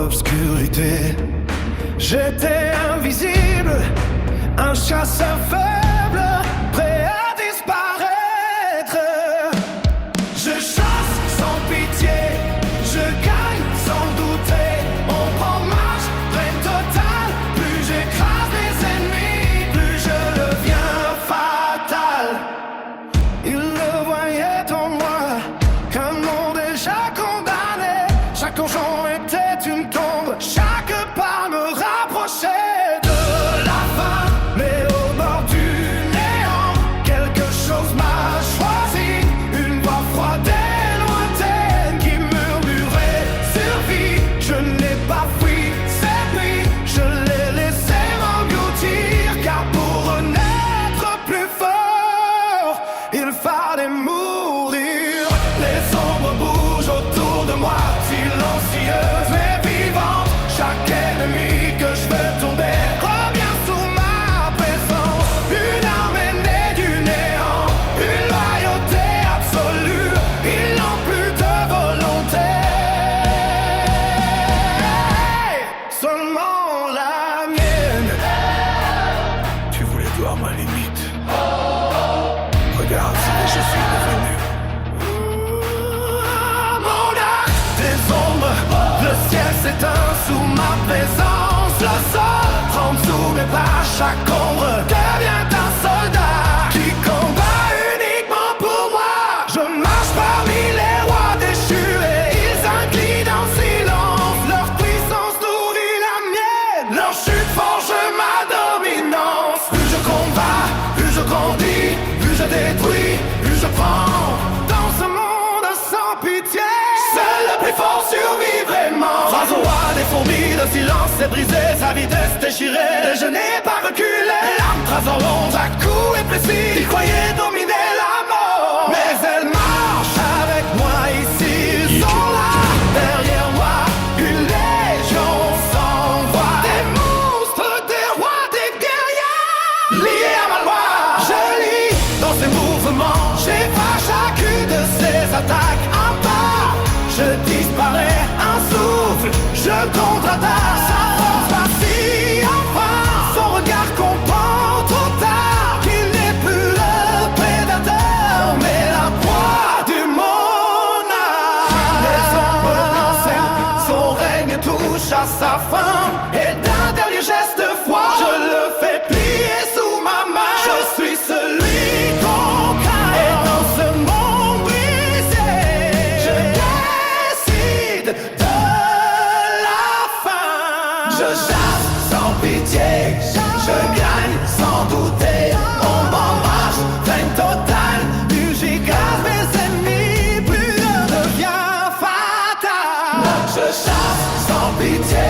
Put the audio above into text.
l'obscurité. J'étais invisible, un chasseur faible, prêt à disparaître. Je chasse sans pitié, je gagne sans douter. On prend marche, pleine totale. Plus j'écrase les ennemis, plus je deviens fatal. Il le voyait en moi, qu'un monde déjà condamné. Chaque donjon était une tombe, chaque pas me rapprochait de la fin. Mais au bord du néant, quelque chose m'a choisi. Une voix froide et lointaine qui murmurait survie. Je n'ai pas fui cette nuit, je l'ai laissé m'engloutir. Car pour renaître plus fort, il fallait mourir. Les ombres bougent autour de moi, silencieuses mais vivantes. Chaque ennemi que je veux tomber revient sous ma présence. Une armée née du néant, une loyauté absolue. Ils n'ont plus de volonté, seulement la mienne. Tu voulais voir ma limite. Regarde ce que je suis devenu. Mon art, des ombres, le ciel s'éteint sous ma présence. Le sol tremble sous mes pas, chaque ombre devient un soldat qui combat uniquement pour moi. Je marche parmi les rois déchus et ils inclinent en silence. Leur puissance nourrit la mienne, leur chute forge ma dominance. Plus je combats, plus je grandis, plus je détruis, plus je prends. Dans ce monde sans pitié, seul le plus fort survit vraiment. Face au roi des fourmis, le silence s'est brisé, sa vitesse déchirée, et je n'ai pas reculé. L'arme trace en ronde, à coups et précis, il croyait dominer la mort. Mais elle marche avec moi ici, ils sont là, derrière moi. Une légion s'envoie, des monstres, des rois, des guerriers, liés à ma loi. Je lis dans ses mouvements, j'efface chacune de ses attaques. Un pas, je disparais, un souffle, je contre-attaque. Sa force vacille enfin, son regard comprend trop tard qu'il n'est plus le prédateur, mais la proie du monarque. Les ombres l'enseignent, son règne touche à sa fin, et d'un dernier geste froid, je le fais plier sous ma main. Je suis celui qu'on craint, et dans ce monde brisé, je décide de la fin. Je chasse sans pitié, je gagne sans douter. On m'embrasse, peine totale, plus j'écrase mes ennemis, plus je deviens fatal. Je chasse sans pitié,